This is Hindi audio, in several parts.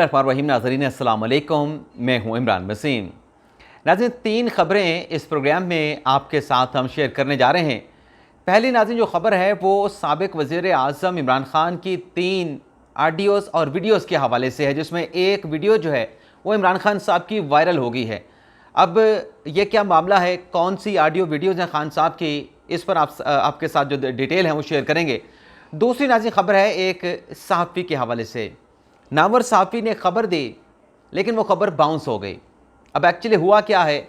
रहीम नाज़रीन अस्सलाम वालेकुम, मैं हूं इमरान वसीम। नाज़रीन, 3 ख़बरें इस प्रोग्राम में आपके साथ हम शेयर करने जा रहे हैं। पहली नाज़रीन जो ख़बर है वो साबिक़ वज़ीर आज़म इमरान ख़ान की 3 ऑडियोज़ और वीडियोज़ के हवाले से है, जिसमें एक वीडियो जो है वो इमरान ख़ान साहब की वायरल हो गई है। अब ये क्या मामला है, कौन सी ऑडियो वीडियोज़ हैं ख़ान साहब की, इस पर आपके साथ जो डिटेल है वो शेयर करेंगे। दूसरी नाज़रीन ख़बर है एक सहाफ़ी के हवाले से। नामवर सहाफ़ी ने खबर दी लेकिन वो खबर बाउंस हो गई। अब एक्चुअली हुआ क्या है,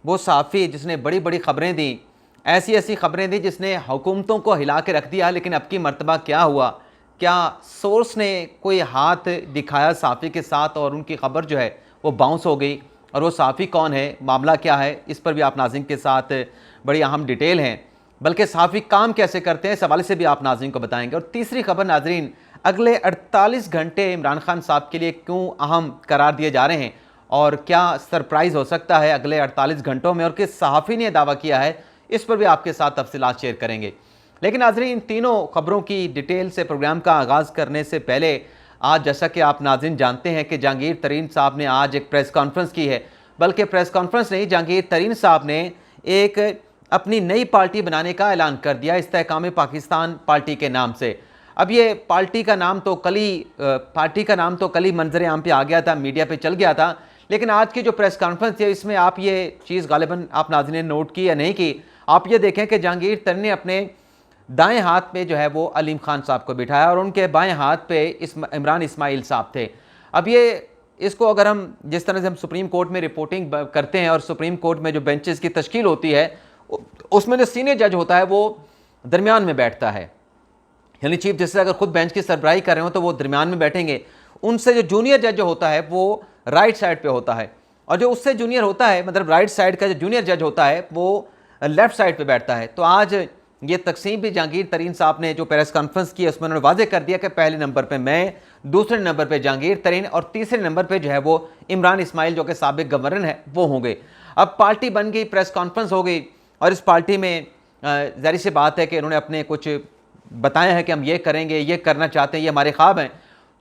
वो सहाफ़ी जिसने बड़ी बड़ी ख़बरें दी, ऐसी ऐसी ख़बरें दी जिसने हुकूमतों को हिला के रख दिया, लेकिन अब की मर्तबा क्या हुआ, क्या सोर्स ने कोई हाथ दिखाया सहाफ़ी के साथ और उनकी ख़बर जो है वो बाउंस हो गई। और वो सहाफ़ी कौन है, मामला क्या है, इस पर भी आप नाज़रीन के साथ बड़ी अहम डिटेल हैं, बल्कि सहाफ़ी काम कैसे करते हैं इस हवाले से भी आप नाज़रीन को बताएंगे। और तीसरी खबर नाज़रीन, अगले 48 घंटे इमरान ख़ान साहब के लिए क्यों अहम करार दिए जा रहे हैं और क्या सरप्राइज़ हो सकता है अगले 48 घंटों में, और किस सहाफ़ी ने दावा किया है, इस पर भी आपके साथ तफसीलात शेयर करेंगे। लेकिन नाज़रीन, इन तीनों खबरों की डिटेल से प्रोग्राम का आगाज़ करने से पहले आज जैसा कि आप नाज़रीन जानते हैं कि जहांगीर तरीन साहब ने आज एक प्रेस कॉन्फ्रेंस की है, बल्कि प्रेस कॉन्फ्रेंस नहीं, जहांगीर तरीन साहब ने एक अपनी नई पार्टी बनाने का ऐलान कर दिया, इस्तेहकाम पाकिस्तान पार्टी के नाम से। अब ये पार्टी का नाम तो कल ही मंजर आम पे आ गया था, मीडिया पे चल गया था, लेकिन आज की जो प्रेस कॉन्फ्रेंस है इसमें आप ये चीज़ गालिबन आप नाज़रीन ने नोट की या नहीं की, आप ये देखें कि जहांगीर तरीन ने अपने दाएं हाथ पे जो है वो अलीम खान साहब को बिठाया और उनके बाएं हाथ पे इमरान इस्माइल साहब थे। अब ये इसको अगर हम जिस तरह से हम सुप्रीम कोर्ट में रिपोर्टिंग करते हैं और सुप्रीम कोर्ट में जो बेंचेस की तश्कील होती है उसमें जो सीनियर जज होता है वो दरमियान में बैठता है, यानी चीफ जस्टिस अगर खुद बेंच की सरबराही कर रहे हो तो वो दरमियान में बैठेंगे। उनसे जो जूनियर जज जो होता है वो राइट साइड पे होता है, और जो उससे जूनियर होता है, मतलब राइट साइड का जो जूनियर जज होता है वो लेफ्ट साइड पे बैठता है। तो आज ये तकसीम भी जहांगीर तरीन साहब ने जो प्रेस कॉन्फ्रेंस की है उसमें उन्होंने वाजे कर दिया कि पहले नंबर पर मैं, दूसरे नंबर पर जहांगीर तरीन और तीसरे नंबर पर जो है वो इमरान इस्माइल जो कि साबिक गवर्नर है वो होंगे। अब पार्टी बन गई, प्रेस कॉन्फ्रेंस हो गई और इस पार्टी में ज़ाहिर सी बात है कि उन्होंने अपने कुछ बताया है कि हम ये करेंगे, ये करना चाहते हैं, ये हमारे ख्वाब हैं।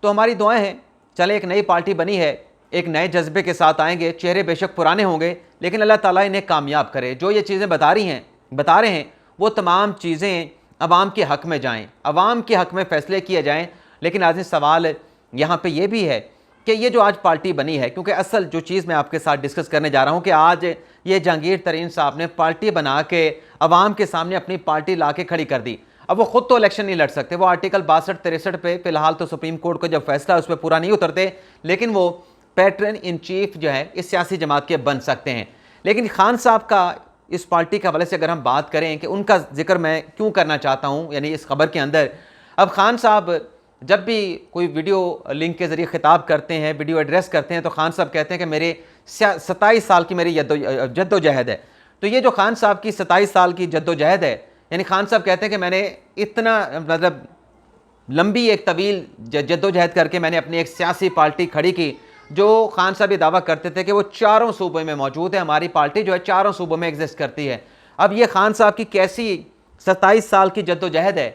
तो हमारी दुआएं हैं, चले एक नई पार्टी बनी है, एक नए जज्बे के साथ आएंगे, चेहरे बेशक पुराने होंगे लेकिन अल्लाह ताला इन्हें कामयाब करे। जो ये चीज़ें बता रहे हैं वो तमाम चीज़ें अवाम के हक़ में जाएँ, अवाम के हक़ में फ़ैसले किए जाएँ। लेकिन आज सवाल यहाँ पर यह भी है कि ये जो आज पार्टी बनी है, क्योंकि असल जो चीज़ मैं आपके साथ डिस्कस करने जा रहा हूँ कि आज ये जहांगीर तरीन साहब ने पार्टी बना के अवाम के सामने अपनी पार्टी ला के खड़ी कर दी। अब वो खुद तो इलेक्शन नहीं लड़ सकते, वो आर्टिकल 62-63 पे फिलहाल तो सुप्रीम कोर्ट का जब फैसला है उस पर पूरा नहीं उतरते, लेकिन वो पैटर्न इन चीफ जो है इस सियासी जमात के बन सकते हैं। लेकिन खान साहब का इस पार्टी के हवाले से अगर हम बात करें कि उनका जिक्र मैं क्यों करना चाहता हूँ, यानी इस खबर के अंदर, अब खान साहब जब भी कोई वीडियो लिंक के ज़रिए खिताब करते हैं, वीडियो एड्रेस करते हैं, तो खान साहब कहते हैं कि मेरे 27 साल की मेरी जद्दोजहद है। तो ये जो खान साहब की 27 साल की जद्दोजहद है, यानी खान साहब कहते हैं कि मैंने इतना मतलब लंबी एक तवील जद्दोजहद करके मैंने अपनी एक सियासी पार्टी खड़ी की। जो खान साहब ये दावा करते थे कि वो चारों सूबों में मौजूद है, हमारी पार्टी जो है चारों सूबों में एग्जिस्ट करती है। अब ये खान साहब की कैसी 27 साल की जद्दोजहद है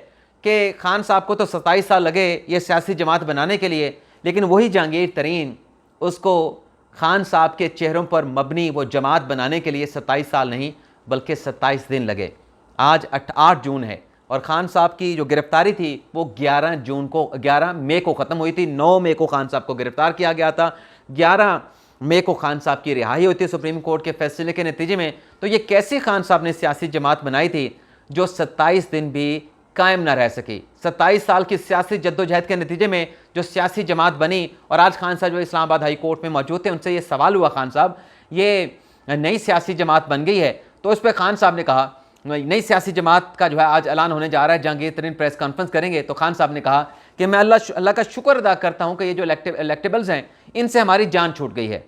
कि खान साहब को तो 27 साल लगे ये सियासी जमात बनाने के लिए, लेकिन वही जहांगीर तरीन उसको खान साहब के चेहरों पर मबनी वो जमात बनाने के लिए 27 साल नहीं बल्कि 27 दिन लगे। आज 8 जून है और खान साहब की जो गिरफ्तारी थी वो 11 मई को ख़त्म हुई थी। 9 मई को खान साहब को गिरफ्तार किया गया था, 11 मई को खान साहब की रिहाई हुई थी सुप्रीम कोर्ट के फैसले के नतीजे में। तो ये कैसे खान साहब ने सियासी जमात बनाई थी जो 27 दिन भी कायम ना रह सकी। 27 साल की सियासी जद्दोजहद के नतीजे में जो सियासी जमात बनी, और आज खान साहब जो इस्लामाबाद हाई कोर्ट में मौजूद थे उनसे ये सवाल हुआ, खान साहब ये नई सियासी जमात बन गई है, तो उस पर खान साहब ने कहा नई सियासी जमात का जो है आज ऐलान होने जा रहा है, जहांगीर तरीन प्रेस कॉन्फ्रेंस करेंगे। तो खान साहब ने कहा कि मैं अल्लाह का शुक्र अदा करता हूँ कि ये जो इलेक्टेबल्स हैं इनसे हमारी जान छूट गई है।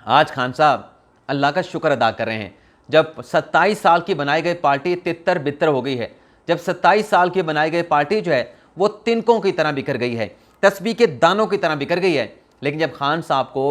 आज खान साहब अल्लाह का शुक्र अदा कर रहे हैं, जब 27 साल की बनाई गई पार्टी तितर बितर हो गई है, जब 27 साल की बनाई गई पार्टी जो है वो तिनकों की तरह बिखर गई है, तस्बीह के दानों की तरह बिखर गई है। लेकिन जब खान साहब को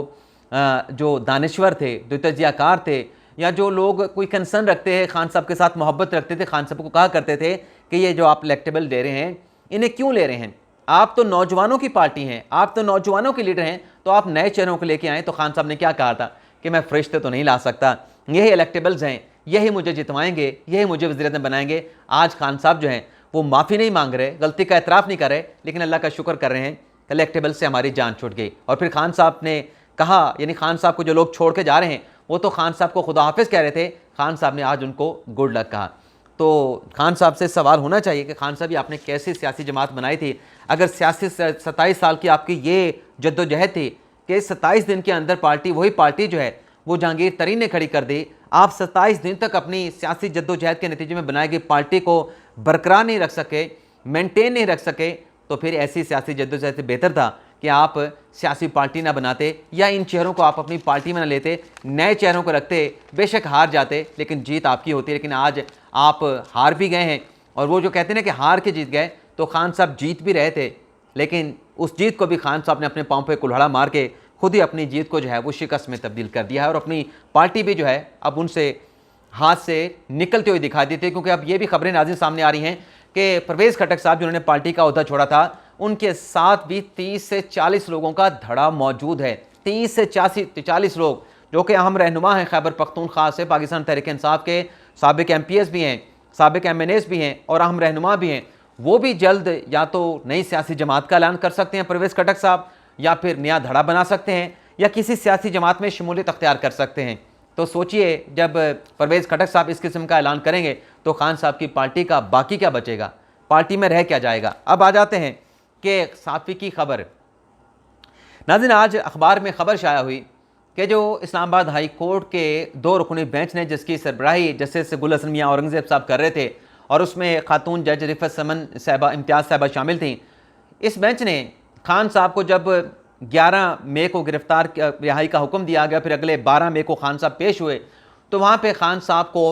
जो दानश्वर थे, जो तजियाकार थे, या जो लोग कोई कंसर्न रखते हैं, खान साहब के साथ मोहब्बत रखते थे, खान साहब को कहा करते थे कि ये जो आप इलेक्टेबल दे रहे हैं इन्हें क्यों ले रहे हैं, आप तो नौजवानों की पार्टी हैं, आप तो नौजवानों के लीडर हैं, तो आप नए चेहरों को लेके आएँ। तो खान साहब ने क्या कहा था कि मैं फरिश्ते तो नहीं ला सकता, यही इलेक्टेबल्स हैं, यही मुझे जितवाएंगे, यही मुझे वज़ीर-ए-आज़म बनाएंगे। आज खान साहब जो हैं वो माफ़ी नहीं मांग रहे, गलती का एतराफ़ नहीं कर रहे, लेकिन अल्लाह का शुक्र कर रहे हैं इलेक्टेबल से हमारी जान छूट गई। और फिर खान साहब ने कहा, यानी खान साहब को जो लोग छोड़ के जा रहे हैं वो तो खान साहब को खुदा हाफिज़ कह रहे थे, खान साहब ने आज उनको गुड लक कहा। तो खान साहब से सवाल होना चाहिए कि खान साहब आपने कैसी सियासी जमात बनाई थी? अगर सियासी 27 साल की आपकी ये जद्दोजहद थी कि 27 दिन के अंदर पार्टी, वही पार्टी जो है वो जहांगीर तरीन ने खड़ी कर दी, आप 27 दिन तक अपनी सियासी जद्दोजहद के नतीजे में बनाई गई पार्टी को बरकरार नहीं रख सके, मेंटेन नहीं रख सके, तो फिर ऐसी सियासी जद्दोजहद से बेहतर था कि आप सियासी पार्टी ना बनाते या इन चेहरों को आप अपनी पार्टी में ना लेते, नए चेहरों को रखते। बेशक हार जाते लेकिन जीत आपकी होती। लेकिन आज आप हार भी गए हैं, और वो जो कहते हैं ना कि हार के जीत गए, तो खान साहब जीत भी रहे थे, लेकिन उस जीत को भी खान साहब ने अपने पाँव पे कुल्हाड़ा मार के खुद ही अपनी जीत को जो है वो शिकस्त में तब्दील कर दिया है। और अपनी पार्टी भी जो है अब उनसे हाथ से निकलते हुए दिखाई देती है, क्योंकि अब ये भी खबरें नाज़रीन सामने आ रही हैं कि परवेज़ खटक साहब जिन्होंने पार्टी का ओहदा छोड़ा था, उनके साथ भी 30 से 40 लोगों का धड़ा मौजूद है। 30 से 40 लोग जो कि अहम रहनुमा हैं खैबर पख्तूनख्वा से, पाकिस्तान तहरीक इंसाफ के साबिक MPs भी हैं, साबिक MNAs भी हैं और अहम रहनुमा भी हैं। वो भी जल्द या तो नई सियासी जमात का ऐलान कर सकते हैं परवेज़ खटक साहब, या फिर नया धड़ा बना सकते हैं, या किसी सियासी जमात में शमूलियत अख्तियार कर सकते हैं। तो सोचिए, जब परवेज़ खटक साहब इस किस्म का ऐलान करेंगे तो खान साहब की पार्टी का बाकी क्या बचेगा, पार्टी में रह क्या जाएगा। अब आ जाते हैं कि साफ़ी की खबर। नाज़रीन, आज अखबार में खबर शाया हुई कि जो इस्लामाबाद हाई कोर्ट के 2 रुकनी बेंच ने, जिसकी सरबराही जस्टिस गुल हसन मियां औरंगज़ेब साहब कर रहे थे, और उसमें खातून जज रिफत समन साहबा, इम्तियाज़ साहबा शामिल थीं, इस बेंच ने खान साहब को जब 11 मई को गिरफ्तार रिहाई का हुक्म दिया गया, फिर अगले 12 मई को खान साहब पेश हुए, तो वहाँ पे खान साहब को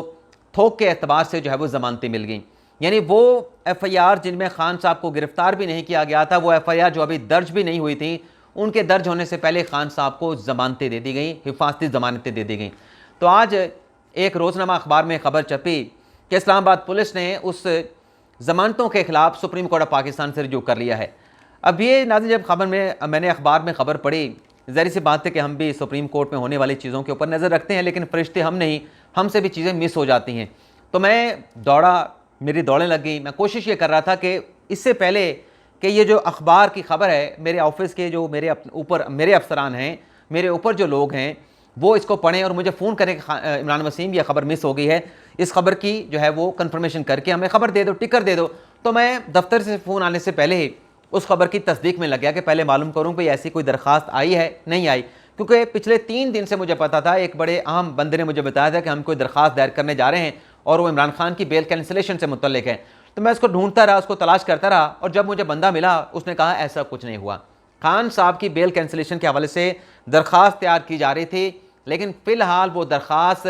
थोक के एतबार से जो है वो ज़मानतें मिल गई। यानी वो FIR जिनमें खान साहब को गिरफ्तार भी नहीं किया गया था, वो FIR जो अभी दर्ज भी नहीं हुई थी, उनके दर्ज होने से पहले खान साहब को ज़मानतें दे दी गई, हिफाजती ज़मानतें दे दी गई। तो आज एक रोज़नामा अखबार में खबर छपी कि इस्लामाबाद पुलिस ने उस ज़मानतों के ख़िलाफ़ सुप्रीम कोर्ट ऑफ पाकिस्तान से रुजू कर लिया है। अब ये नाज़रीन, जब खबर में मैंने अखबार में खबर पढ़ी, ज़ाहिर सी बात है कि हम भी सुप्रीम कोर्ट में होने वाली चीज़ों के ऊपर नज़र रखते हैं, लेकिन फरिश्ते हम नहीं, हमसे भी चीज़ें मिस हो जाती हैं। तो मैं दौड़ा, मेरी दौड़ें लग गई। मैं कोशिश ये कर रहा था कि इससे पहले कि ये जो अखबार की खबर है, मेरे ऑफिस के जो मेरे ऊपर मेरे अफसरान हैं, मेरे ऊपर जो लोग हैं, वो इसको पढ़ें और मुझे फ़ोन करें कि इमरान वसीम ये खबर मिस हो गई है, इस खबर की जो है वो कंफर्मेशन करके हमें खबर दे दो, टिकर दे दो। तो मैं दफ्तर से फ़ोन आने से पहले ही उस खबर की तस्दीक में लग गया कि पहले मालूम करूँ कि ऐसी कोई दरख्वास्त आई है, नहीं आई। क्योंकि पिछले 3 दिन से मुझे पता था, एक बड़े अहम बंदे ने मुझे बताया था कि हम कोई दरख्वास्त दायर करने जा रहे हैं और वो इमरान खान की बेल कैंसिलेशन से मुतल्लिक है। तो मैं उसको ढूंढता रहा, उसको तलाश करता रहा, और जब मुझे बंदा मिला उसने कहा ऐसा कुछ नहीं हुआ। खान साहब की बेल कैंसिलेशन के हवाले से दरख्वास्त तैयार की जा रही थी, लेकिन फ़िलहाल वो दरख्वास्त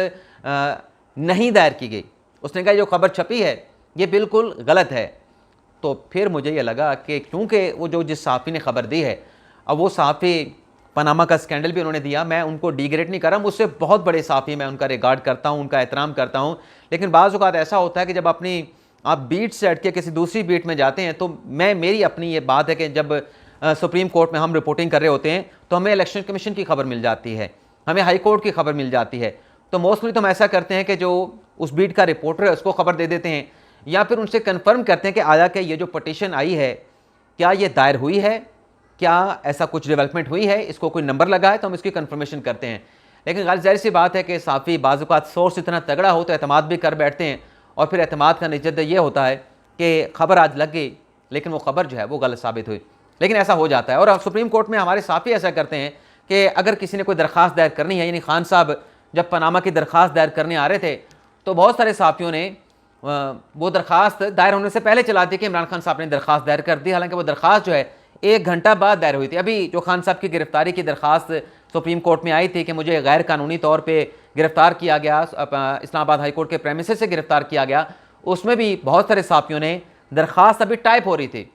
नहीं दायर की गई। उसने कहा जो खबर छपी है ये बिल्कुल गलत है। तो फिर मुझे ये लगा कि क्योंकि वो जो जिस सहाफ़ी ने खबर दी है, अब वो सहाफ़ी पनामा का स्कैंडल भी उन्होंने दिया, मैं उनको डिग्रेड नहीं कर रहा, मुझसे बहुत बड़े सहाफ़ी, मैं उनका रिगार्ड करता हूँ, उनका एहतराम करता हूँ, लेकिन बाज़ औक़ात ऐसा होता है कि जब अपनी आप बीट से हट के किसी दूसरी बीट में जाते हैं, तो मेरी अपनी ये बात है कि जब सुप्रीम कोर्ट में हम रिपोर्टिंग कर रहे होते हैं तो हमें इलेक्शन कमीशन की खबर मिल जाती है, हमें हाई कोर्ट की खबर मिल जाती है, तो मोस्टली तो हम ऐसा करते हैं कि जो उस बीट का रिपोर्टर है उसको खबर दे देते हैं, या फिर उनसे कन्फर्म करते हैं कि आया कि ये जो पटिशन आई है क्या ये दायर हुई है, क्या ऐसा कुछ डेवलपमेंट हुई है, इसको कोई नंबर लगा है, तो हम इसकी कन्फर्मेशन करते हैं। लेकिन ज़ाहिर सी बात है कि सहाफ़ी बाज़ औक़ात सोर्स इतना तगड़ा हो तो एतमाद भी कर बैठते हैं, और फिर एतमाद का नतीजा ये होता है कि खबर आज लग गई लेकिन वो खबर जो है वो गलत साबित हुई। लेकिन ऐसा हो जाता है, और सुप्रीम कोर्ट में हमारे सहाफ़ी ऐसा करते हैं कि अगर किसी ने कोई दरख्वास्त दायर करनी है, यानी खान साहब जब पनामा की दरख्वास्त दायर करने आ रहे थे तो बहुत सारे सहाफ़ियों ने वो दरख्वास्त दायर होने से पहले चला दी कि इमरान खान साहब ने दरख्वास्त दायर कर दी, हालांकि वो दरख्वास्त जो है 1 घंटा बाद दायर हुई थी। अभी जो खान साहब की गिरफ्तारी की दरख्वास्त सुप्रीम कोर्ट में आई थी कि मुझे गैर कानूनी तौर पे गिरफ्तार किया गया, इस्लामाबाद हाई कोर्ट के प्रेमिसेस से गिरफ्तार किया गया, उसमें भी बहुत सारे सहाफ़ियों ने दरख्वास्त अभी टाइप हो रही थी,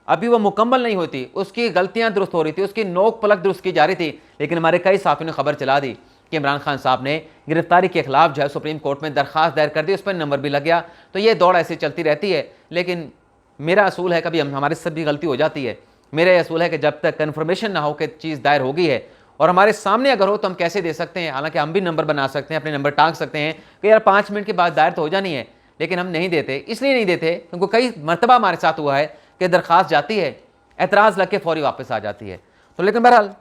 अभी वो मुकम्मल नहीं होती, उसकी गलतियाँ दुरुस्त हो रही थी, उसकी नोक पलक दुरुस्त की जा रही थी, लेकिन हमारे कई सहाफ़ियों ने खबर चला दी कि इमरान खान साहब ने गिरफ्तारी के खिलाफ जो है सुप्रीम कोर्ट में दरख्वास्त दायर कर दी, उस पर नंबर भी लग गया। तो ये दौड़ ऐसे चलती रहती है, लेकिन मेरा असूल है कभी हमारे से भी गलती हो जाती है, मेरा यह असूल है कि जब तक कन्फर्मेशन ना हो कि चीज़ दायर हो गई है और हमारे सामने अगर हो तो हम कैसे दे सकते हैं। हालांकि हम भी नंबर बना सकते हैं, अपने नंबर टांग सकते हैं कि यार 5 मिनट के बाद दायर तो हो जानी है, लेकिन हम नहीं देते। इसलिए नहीं देते क्योंकि कई मरतबा हमारे साथ हुआ है कि दरख्वास्त जाती है, एतराज़ लग के फौरी वापस आ जाती है। तो लेकिन बहरहाल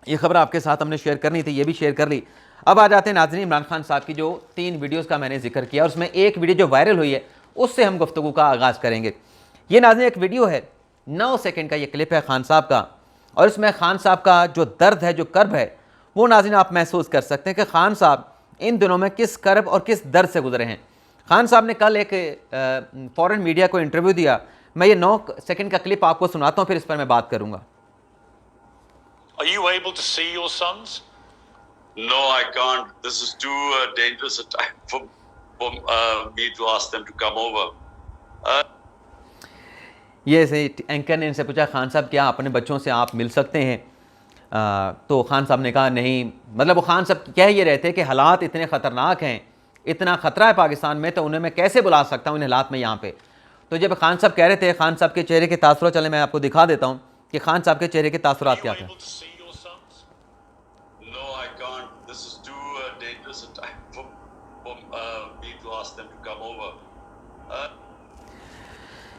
ये खबर आपके साथ हमने शेयर करनी थी, ये भी शेयर कर ली। अब आ जाते हैं नाज़रीन इमरान खान साहब की जो 3 वीडियोज़ का मैंने जिक्र किया, उसमें एक वीडियो जो वायरल हुई है उससे हम गुफ्तगू का आगाज़ करेंगे। ये नाज़रीन एक वीडियो है, 9 सेकंड का ये क्लिप है खान साहब का, और इसमें खान साहब का जो दर्द है, जो कर्ब है, वो नाज़रीन आप महसूस कर सकते हैं कि खान साहब इन दिनों में किस कर्ब और किस दर्द से गुजरे हैं। खान साहब ने कल एक फॉरेन मीडिया को इंटरव्यू दिया। मैं ये 9 सेकंड का क्लिप आपको सुनाता हूँ, फिर इस पर मैं बात करूँगा। Are you able to see your sons? No, I can't. This is too dangerous a time for me to ask them to come over. ये से एंकर ने इनसे पूछा, खान साहब क्या अपने बच्चों से आप मिल सकते हैं? तो खान साहब ने कहा नहीं। मतलब वो खान साहब कह ये रहे थे कि हालात इतने ख़तरनाक हैं, इतना ख़तरा है पाकिस्तान में, तो उन्हें मैं कैसे बुला सकता हूँ इन हालात में यहाँ पे। तो जब खान साहब कह रहे थे, खान साहब के चेहरे के तासुरात, चले मैं आपको दिखा देता हूँ कि खान साहब के चेहरे के तासुरात क्या थे। No, I can't. This is too dangerous a time for me to ask them to come over.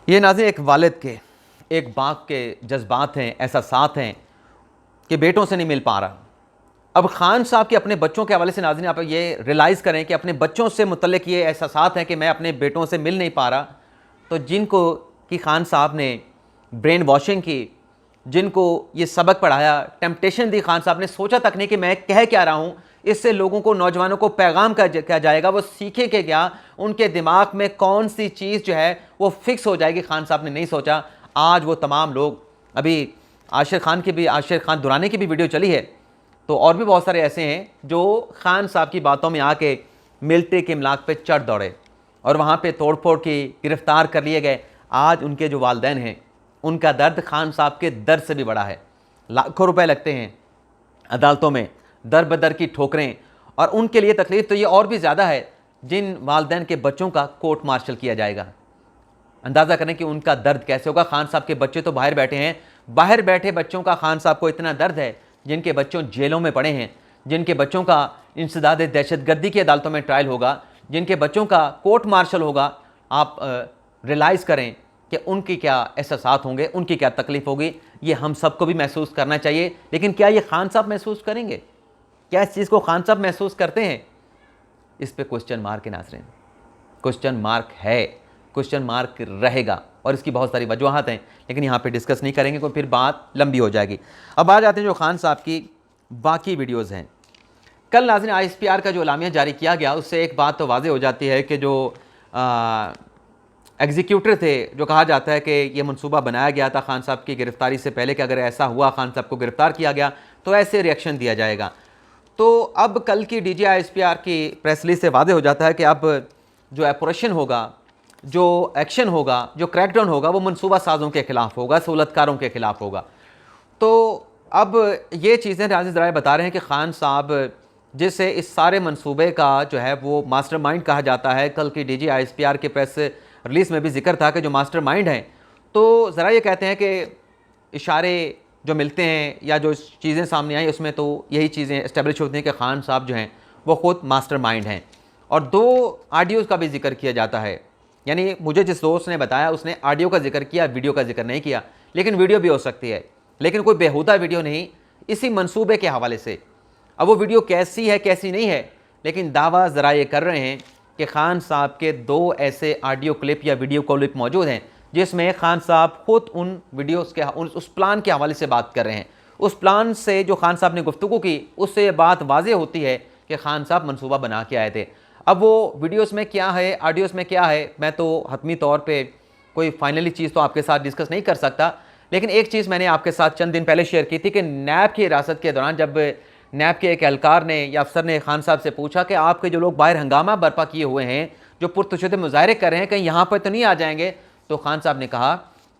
ये नाज़रीन एक वालिद के, एक बाप के जज्बात हैं, एहसासात हैं कि बेटों से नहीं मिल पा रहा। अब खान साहब के अपने बच्चों के हवाले से नाज़रीन आप ये रियलाइज़ करें कि अपने बच्चों से मुतल्लिक ये एहसासात हैं कि मैं अपने बेटों से मिल नहीं पा रहा। तो जिनको कि खान साहब ने ब्रेन वॉशिंग की, जिनको ये सबक पढ़ाया, टेम्पटेशन दी, खान साहब ने सोचा तक नहीं कि मैं कह क्या रहा हूँ, इससे लोगों को, नौजवानों को पैगाम क्या जाएगा, वो सीखे कि क्या, उनके दिमाग में कौन सी चीज़ जो है वो फिक्स हो जाएगी। खान साहब ने नहीं सोचा। आज वो तमाम लोग, अभी आशिर खान दुरानी की भी वीडियो चली है, तो और भी बहुत सारे ऐसे हैं जो खान साहब की बातों में आके मिलिट्री के इमलाक पे चढ़ दौड़े और वहाँ पे तोड़ फोड़ की, गिरफ्तार कर लिए गए। आज उनके जो वालिदैन हैं, उनका दर्द खान साहब के दर्द से भी बड़ा है। लाखों रुपए लगते हैं अदालतों में, दर बदर की ठोकरें, और उनके लिए तकलीफ़ तो ये और भी ज़्यादा है जिन वालिदैन के बच्चों का कोर्ट मार्शल किया जाएगा। अंदाज़ा करें कि उनका दर्द कैसे होगा। खान साहब के बच्चे तो बाहर बैठे हैं, बाहर बैठे बच्चों का खान साहब को इतना दर्द है, जिनके बच्चों जेलों में पड़े हैं, जिनके बच्चों का इंसदाद दहशतगर्दी की अदालतों में ट्रायल होगा, जिनके बच्चों का कोर्ट मार्शल होगा। आप रियलाइज़ करें कि उनकी क्या एहसासात होंगे, उनकी क्या तकलीफ़ होगी। ये हम सबको भी महसूस करना चाहिए, लेकिन क्या ये खान साहब महसूस करेंगे? क्या इस चीज़ को खान साहब महसूस करते हैं? इस पे क्वेश्चन मार्क है नाज़रीन, क्वेश्चन मार्क है, क्वेश्चन मार्क रहेगा, और इसकी बहुत सारी वजूहात हैं, लेकिन यहाँ पे डिस्कस नहीं करेंगे क्योंकि फिर बात लंबी हो जाएगी। अब आ जाते हैं जो खान साहब की बाकी वीडियोज़ हैं। कल नाज़रीन ISPR का जो एलामिया जारी किया गया, उससे एक बात तो वाज़े हो जाती है कि जो एग्जीक्यूटर थे, जो कहा जाता है कि ये मंसूबा बनाया गया था खान साहब की गिरफ़्तारी से पहले कि अगर ऐसा हुआ, खान साहब को गिरफ़्तार किया गया तो ऐसे रिएक्शन दिया जाएगा। तो अब कल की DG ISPR की प्रेस रिलीज से वाज़े हो जाता है कि अब जो ऑपरेशन होगा, जो एक्शन होगा, जो क्रैकडाउन होगा, वो मंसूबा साज़ों के ख़िलाफ़ होगा, सहूलतकारों के ख़िलाफ़ होगा। तो अब ये चीज़ें राज़ी ज़राए बता रहे हैं कि खान साहब, जिसे इस सारे मंसूबे का जो है वो मास्टरमाइंड कहा जाता है, कल की DG ISPR के प्रेस रिलीज़ में भी जिक्र था कि जो मास्टरमाइंड हैं, तो ज़रा ये कहते हैं कि इशारे जो मिलते हैं या जो चीज़ें सामने आई उसमें तो यही चीज़ें इस्टेब्लिश होती हैं कि खान साहब जो हैं वो ख़ुद मास्टरमाइंड हैं। और 2 ऑडियोज़ का भी जिक्र किया जाता है, यानी मुझे जिस दोस्त ने बताया उसने ऑडियो का जिक्र किया, वीडियो का जिक्र नहीं किया, लेकिन वीडियो भी हो सकती है, लेकिन कोई बेहुदा वीडियो नहीं, इसी मंसूबे के हवाले से। अब वो वीडियो कैसी है कैसी नहीं है, लेकिन दावा ज़रा ये कर रहे हैं कि खान साहब के 2 ऐसे ऑडियो क्लिप या वीडियो क्लिप मौजूद हैं जिसमें खान साहब खुद उन वीडियोस के उस प्लान के हवाले से बात कर रहे हैं। उस प्लान से जो खान साहब ने गुफ्तगू की, उससे ये बात वाज़े होती है कि खान साहब मंसूबा बना के आए थे। अब वो वीडियोस में क्या है, ऑडियोज़ में क्या है, मैं तो हतमी तौर पे कोई फाइनली चीज़ तो आपके साथ डिस्कस नहीं कर सकता, लेकिन एक चीज़ मैंने आपके साथ चंद दिन पहले शेयर की थी कि नैब की हिरासत के दौरान जब नैब के एक एहलकार ने या अफसर ने खान साहब से पूछा कि आपके जो लोग बाहर हंगामा बर्पा किए हुए हैं, जो पुरतशद्दुद मुजाहरे कर रहे हैं, कहीं यहाँ पर तो नहीं आ जाएंगे? तो खान साहब ने कहा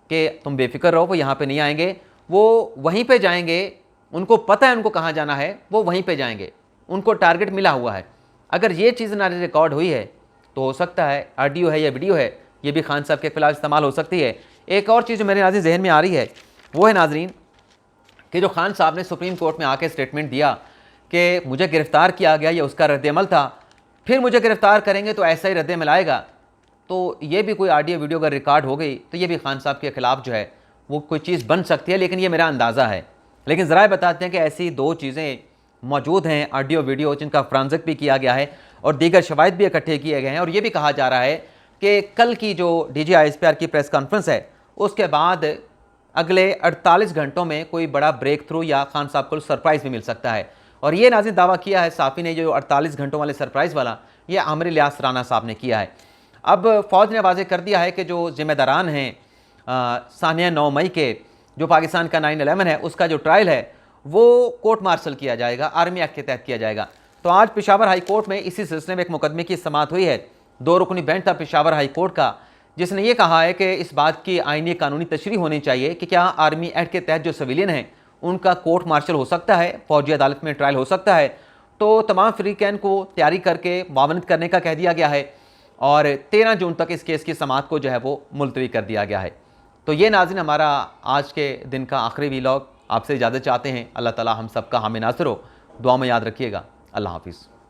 कि तुम बेफिक्र रहो, वो यहाँ पे नहीं आएंगे, वो वहीं पे जाएंगे, उनको पता है उनको कहाँ जाना है, वो वहीं पे जाएंगे, उनको टारगेट मिला हुआ है। अगर ये चीज़ ना रिकॉर्ड हुई है तो हो सकता है ऑडियो है या वीडियो है, ये भी खान साहब के खिलाफ इस्तेमाल हो सकती है। एक और चीज़ जो मेरे नाज़रीन जहन में आ रही है, वो है नाजरीन कि जो खान साहब ने सुप्रीम कोर्ट में आके स्टेटमेंट दिया कि मुझे गिरफ़्तार किया गया, ये उसका रद्दअमल था, फिर मुझे गिरफ़्तार करेंगे तो ऐसा ही रद्दअमल आएगा। तो ये भी कोई ऑडियो वीडियो अगर रिकॉर्ड हो गई तो ये भी खान साहब के ख़िलाफ़ जो है वो कोई चीज़ बन सकती है, लेकिन ये मेरा अंदाज़ा है। लेकिन ज़रा बताते हैं कि ऐसी 2 चीज़ें मौजूद हैं ऑडियो वीडियो जिनका फ्रांसिक भी किया गया है और दीगर शवाहिद भी इकट्ठे किए गए हैं। और ये भी कहा जा रहा है कि कल की जो DGISPR की प्रेस कॉन्फ्रेंस है उसके बाद अगले 48 घंटों में कोई बड़ा ब्रेक थ्रू या खान साहब को सरप्राइज़ भी मिल सकता है। और ये नाज़रीन दावा किया है साफ़ी ने, जो 48 घंटों वाले सरप्राइज़ वाला, ये आमिर इलियास राना साहब ने किया है। अब फ़ौज ने वाज़ेह कर दिया है कि जो ज़िम्मेदारान हैं सानिया 9 मई के जो पाकिस्तान का 9/11 है उसका जो ट्रायल है वो कोर्ट मार्शल किया जाएगा, आर्मी एक्ट के तहत किया जाएगा। तो आज पेशावर हाई कोर्ट में इसी सिलसिले में एक मुकदमे की समाअत हुई है। 2 रुकनी बेंच था पेशावर हाई कोर्ट का, जिसने ये कहा है कि इस बात की आईनी कानूनी तशरीह होनी चाहिए कि क्या आर्मी एक्ट के तहत जो सिविलियन हैं उनका कोर्ट मार्शल हो सकता है, फौजी अदालत में ट्रायल हो सकता है। तो तमाम फ्रीकैन को तैयारी करके मावनत करने का कह दिया गया है और 13 जून तक इस केस की समाअत को जो है वो मुलतवी कर दिया गया है। तो ये नाज़रीन हमारा आज के दिन का आखिरी व्लॉग। आपसे इजाज़त चाहते हैं। अल्लाह ताला हम सबका हामी नासिर हो। दुआ में याद रखिएगा। अल्लाह हाफिज़।